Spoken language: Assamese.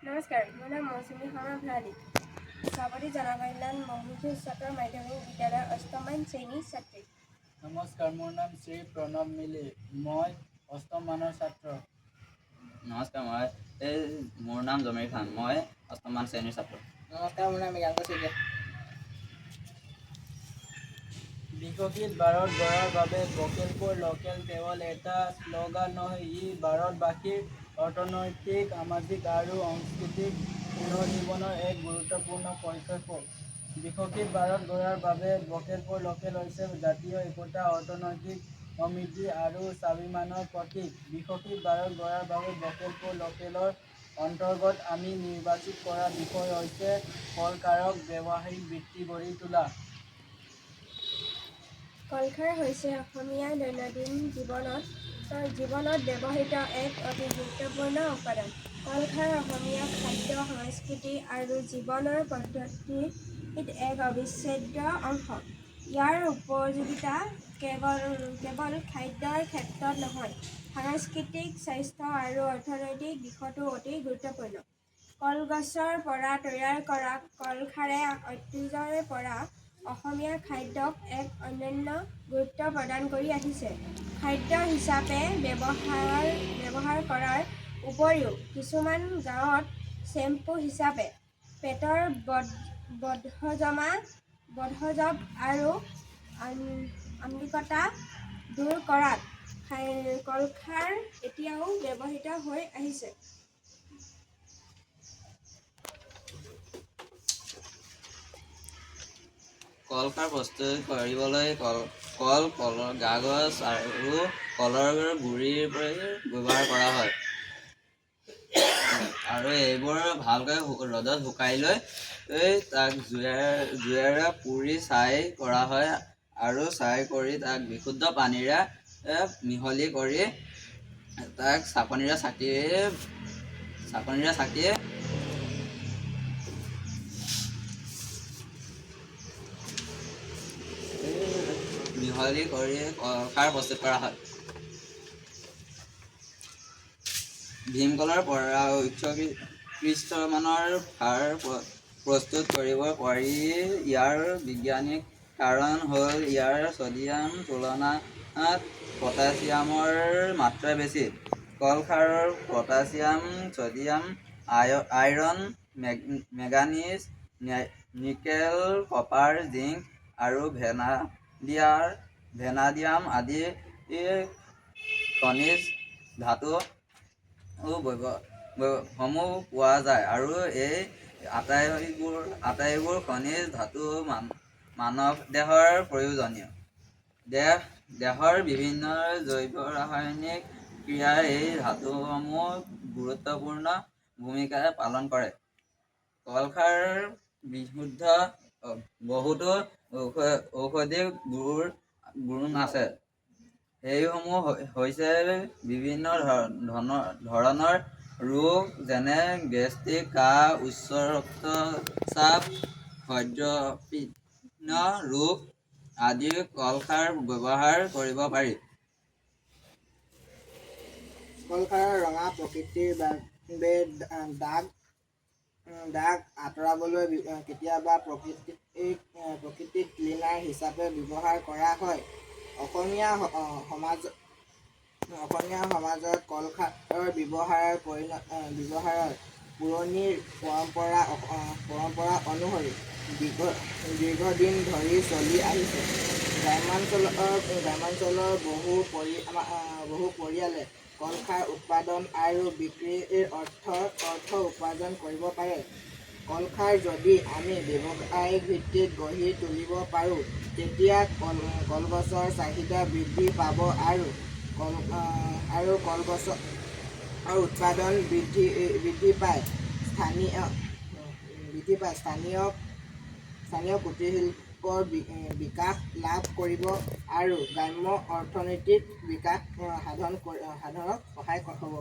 नमस्कार, মোৰ নাম মৌচুমী শৰ্মা ভৰালী। সভাপতি জনকল্যাণ বহুমুখী উচ্চতৰ মাধ্যমিক বিদ্যালয়ৰ অষ্টমমান শ্ৰেণীৰ ছাত্ৰী। নমস্কাৰ, মোৰ নাম শ্ৰী প্ৰণৱ মিলি, মই অষ্টম মানৰ ছাত্ৰ। নমস্কাৰ, মোৰ নাম জমিৰ খান, মই অষ্টমমান শ্ৰেণীৰ ছাত্ৰ। নমস্কাৰ, মোৰ নাম মৃগাংক শইকীয়া। বিকশিত ভাৰত গঢ়াৰ বাবে ভোকেল লোকেল কেৱল এটা শ্লোগান নহয়, ই ভাৰতবাসীৰ অৰ্থনৈতিক, সামাজিক আৰু সাংস্কৃতিক পুনৰুজ্জীৱনৰ এক গুৰুত্বপূৰ্ণ পদক্ষেপ। বিকশিত ভাৰত গঢ়াৰ বাবে ভোকেল ফৰ লোকেল হৈছে জাতীয় একতা, অৰ্থনৈতিক সমৃদ্ধি আৰু স্বাভিমানৰ প্ৰতীক। বিকশিত ভাৰত গঢ়াৰ বাবে ভোকেল ফৰ লোকেলৰ অন্তৰ্গত আমি নিৰ্বাচিত কৰা বিষয় হৈছে কলকাৰক ব্যৱসায়িক বৃত্তি গঢ়ি তোলা। কলখাৰ হৈছে অসমীয়া দৈনন্দিন জীৱনত ব্যৱহৃত এক অতি গুৰুত্বপূৰ্ণ উপাদান। কলখাৰ অসমীয়া খাদ্য, সংস্কৃতি আৰু জীৱনৰ পদ্ধতিৰ এক অবিচ্ছেদ্য অংশ। ইয়াৰ উপযোগিতা কেৱল খাদ্যৰ ক্ষেত্ৰত নহয়, সাংস্কৃতিক, স্বাস্থ্য আৰু অৰ্থনৈতিক দিশতো অতি গুৰুত্বপূৰ্ণ। কলগছৰ পৰা তৈয়াৰ কৰা কলখাৰে অতীজৰ পৰা অসমীয়া খাদ্যক এক অনন্য গুৰুত্ব প্ৰদান কৰি আহিছে। খাদ্য হিচাপে ব্যৱহাৰ কৰাৰ উপৰিও কিছুমান গাঁৱত চেম্পু হিচাপে, পেটৰ বদহজম আৰু অম্লিকতা দূৰ কৰাত কলখাৰ এতিয়াও ব্যৱহৃত হৈ আহিছে। কলখাৰ প্ৰস্তুত কৰিবলৈ কল, কলৰ কাগজ আৰু কলৰ গুড়িৰ ব্যৱহাৰ কৰা হয় আৰু এইবোৰ ভালকৈ ৰ'দত শুকাই লৈ তাক জুইৰে পুৰি ছাই কৰা হয় আৰু ছাই কৰি তাক বিশুদ্ধ পানীৰে মিহলি কৰি তাক চাকনিৰে চাকি মিহলি কৰি কলখাৰ প্ৰস্তুত কৰা হয়। ভীমকলৰ পৰা উৎকৃষ্ট মানৰ খাৰ প্ৰস্তুত কৰিব পাৰি। ইয়াৰ বৈজ্ঞানিক কাৰণ হ'ল ইয়াৰ ছডিয়াম তুলনাত পটাছিয়ামৰ মাত্ৰা বেছি। কলখাৰৰ potassium, sodium, iron, manganese, nickel, copper, zinc আৰু ভেনাডিয়াম আদি খনিজ ধাতু সমূহ পোৱা যায় আৰু এই আটাইবোৰ খনিজ ধাতু মানৱ দেহৰ প্ৰয়োজনীয়। দেহৰ বিভিন্ন জৈৱ-ৰাসায়নিক ক্ৰিয়াত এই ধাতুসমূহ গুৰুত্বপূৰ্ণ ভূমিকা পালন কৰে। কলখাৰ বহুতো ঔষধি গুণ আছে। সেইসমূহ হৈছে বিভিন্ন ধৰণৰ ৰোগ যেনে গেষ্ট্ৰিক, কাহ, উচ্চ ৰক্তচাপ, হৃদপিণ্ড ৰোগ আদিত কলখাৰ ব্যৱহাৰ কৰিব পাৰি। কলখাৰৰ ৰঙা প্ৰকৃতিৰ বাবে দাগ আঁতৰাবলৈ কেতিয়াবা প্ৰাকৃতিক ক্লিনাৰ হিচাপে ব্যৱহাৰ কৰা হয়। অসমীয়া সমাজত কলখাৰৰ ব্যৱহাৰৰ পুৰণি পৰম্পৰা অনুসৰি দীৰ্ঘদিন ধৰি চলি আহিছে। গ্ৰামাঞ্চলৰ বহু পৰিয়ালে কলখাৰ উৎপাদন আৰু বিক্ৰীৰ অৰ্থ উপাৰ্জন কৰিব পাৰে। কলখাৰ যদি আমি ব্যৱসায়িক ভিত্তিত গঢ়ি তুলিব পাৰোঁ, তেতিয়া কলগছৰ চাহিদা বৃদ্ধি পাব আৰু কলগছৰ উৎপাদন বৃদ্ধি পাই স্থানীয় কুটিৰশিল্পৰ বিকাশ লাভ কৰিব আৰু গ্ৰাম্য অৰ্থনীতিৰ বিকাশ সাধনত সহায় হ'ব।